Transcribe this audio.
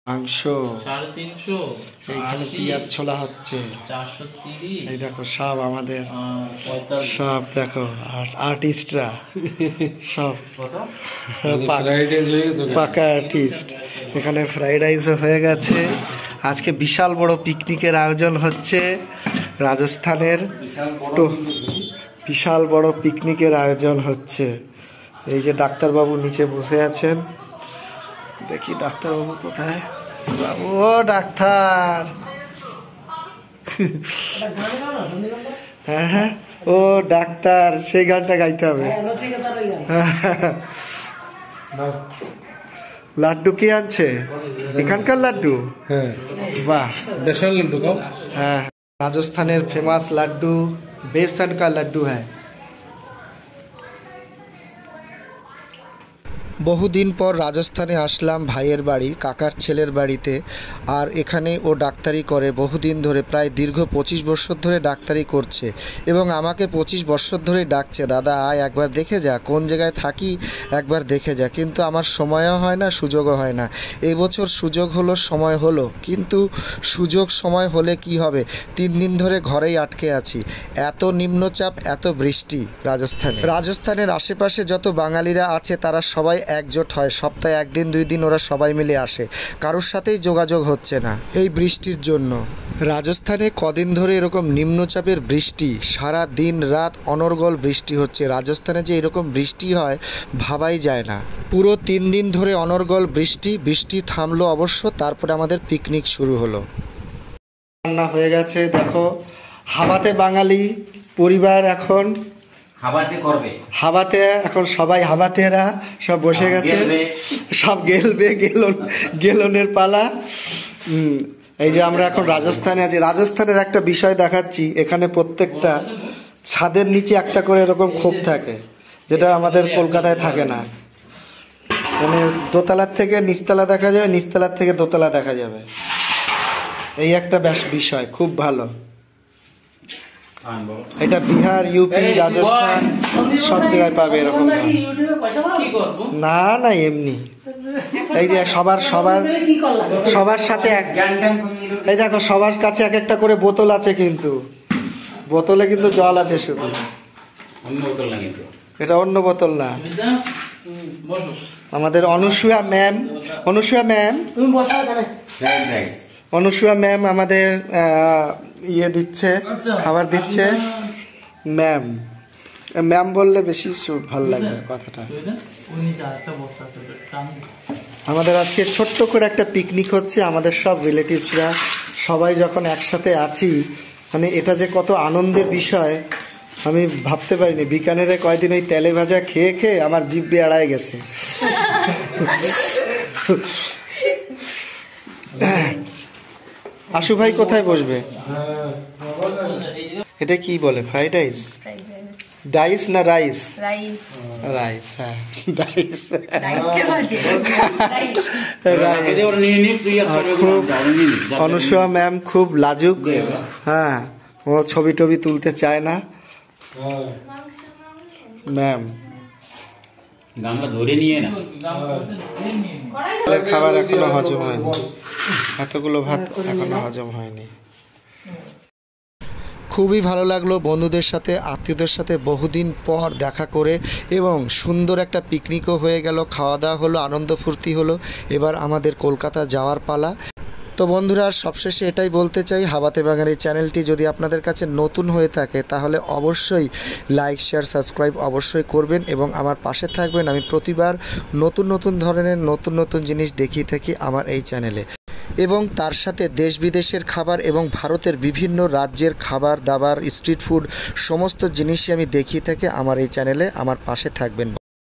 মাংস 350 এইখানে পেঁয়াজ ছোলা হচ্ছে 430 এই দেখো সব আমাদের সব দেখো আর্টিস্টরা সব পাকা আর্টিস্ট। এখানে ফ্রাইড রাইসও হয়ে গেছে। আজকে বিশাল বড় পিকনিকের আয়োজন হচ্ছে রাজস্থানের, তো বিশাল বড় পিকনিকের আয়োজন হচ্ছে। এই যে ডাক্তারবাবু নিচে বসে আছেন, দেখি ডাক্তারবাবু কোথায়। বাবু ও ডাক্তার, হ্যাঁ হ্যাঁ ও ডাক্তার, সেই গানটা গাইতে হবে। লাড্ডু কে আনছে? এখানকার লাড্ডু? হ্যাঁ বাহ, বেসন লাড্ডু। হ্যাঁ রাজস্থানের ফেমাস লাড্ডু बेसन का लड्डू है। বহুদিন পর রাজস্থানে আসলাম ভাইয়ের বাড়ি, কাকার ছেলের বাড়িতে। আর এখানে ও ডাক্তারি করে বহুদিন ধরে, প্রায় দীর্ঘ 25 বছর ধরে ডাক্তারি করছে এবং আমাকে 25 বছর ধরে ডাকছে, দাদা আয় একবার দেখে যা, কোন জায়গায় থাকি একবার দেখে যা। কিন্তু আমার সময়ও হয় না, সুযোগও হয় না। এই বছর সুযোগ হলো, সময় হলো, কিন্তু সুযোগ সময় হলে কি হবে, 3 দিন ধরে ঘরেই আটকে আছি। এত নিম্নচাপ, এত বৃষ্টি রাজস্থানের আশেপাশে যত বাঙালিরা আছে তারা সবাই একজোট হয়, সপ্তাহে 1 দিন 2 দিন ওরা সবাই মিলে আসে। কারোর সাথেই যোগাযোগ হচ্ছে না এই বৃষ্টির জন্য। রাজস্থানে কদিন ধরে এরকম নিম্নচাপের বৃষ্টি, সারা দিন রাত অনর্গল বৃষ্টি হচ্ছে। রাজস্থানে যে এরকম বৃষ্টি হয় ভাবাই যায় না। পুরো 3 দিন ধরে অনর্গল বৃষ্টি থামলো অবশ্য, তারপরে আমাদের পিকনিক শুরু হলো। রান্না হয়ে গেছে, দেখো হাবাতে বাঙালি পরিবার এখন হাবাতে করবে, হাবাতে এখন সবাই হাবাতেরা সব বসে গেছে, সব গেলবে, গেলনের পালা। এই যে আমরা এখন রাজস্থানে আছি। রাজস্থানের একটা বিষয় দেখাচ্ছি, এখানে প্রত্যেকটা ছাদের নিচে একটা করে এরকম খোপ থাকে, যেটা আমাদের কলকাতায় থাকে না। মানে দোতলার থেকে নিচতলা দেখা যাবে, নিচতলার থেকে দোতলা দেখা যাবে। এই একটা বিষয় খুব ভালো। এটা বিহার, ইউপি, রাজস্থান সব জায়গায় পাবে এরকম। না না এমনি, এই যে সবার সাথে এই দেখো সবার কাছে এক একটা করে বোতল আছে, কিন্তু বোতলে কিন্তু জল আছে শুধু, এটা অন্য বোতল না। আমাদের অনুসূয়া ম্যাম আমাদের ইয়ে দিচ্ছে, খাবার দিচ্ছে। ম্যাম বললে বেশি ভালো লাগে কথাটা। আমাদের আজকে ছোট্ট করে একটা পিকনিক হচ্ছে, আমাদের সব রিলেটিভসরা সবাই যখন একসাথে আছি, মানে এটা যে কত আনন্দের বিষয় আমি ভাবতে পারিনি। বিকানেরে কয়দিন ওই তেলে ভাজা খেয়ে খেয়ে আমার জিভে আড়ায় গেছে। আশু ভাই কোথায় বসবে? এটা কি বলে, ফ্রাইড রাইস? ডাইস না রাইস? রাইস, হ্যাঁ ডাইস। অনুসূয়া ম্যাম খুব লাজুক, হ্যাঁ ও ছবি টবি তুলতে চায় না ম্যাম। খাবার এখনো হজম হয়নি, এতগুলো ভাত এখনো হজম হয়নি। খুবই ভালো লাগলো বন্ধুদের সাথে, আত্মীয়দের সাথে বহুদিন পর দেখা করে, এবং সুন্দর একটা পিকনিকও হয়ে গেল, খাওয়া দাওয়া হলো, আনন্দ ফুর্তি হলো। এবার আমাদের কলকাতা যাওয়ার পালা। তো বন্ধুরা সবশেষে এটাই বলতে চাই, হাবাতে বাঙালি চ্যানেলটি যদি আপনাদের কাছে নতুন হয়ে থাকে তাহলে অবশ্যই লাইক, শেয়ার, সাবস্ক্রাইব অবশ্যই করবেন এবং আমার পাশে থাকবেন। আমি প্রতিবার নতুন ধরনের নতুন জিনিস দেখিয়ে থাকি আমার এই চ্যানেলে, এবং তার সাথে দেশ বিদেশের খাবার এবং ভারতের বিভিন্ন রাজ্যের খাবার দাবার, স্ট্রিট ফুড সমস্ত জিনিসই আমি দেখিয়ে থাকি আমার এই চ্যানেলে। আমার পাশে থাকবেন।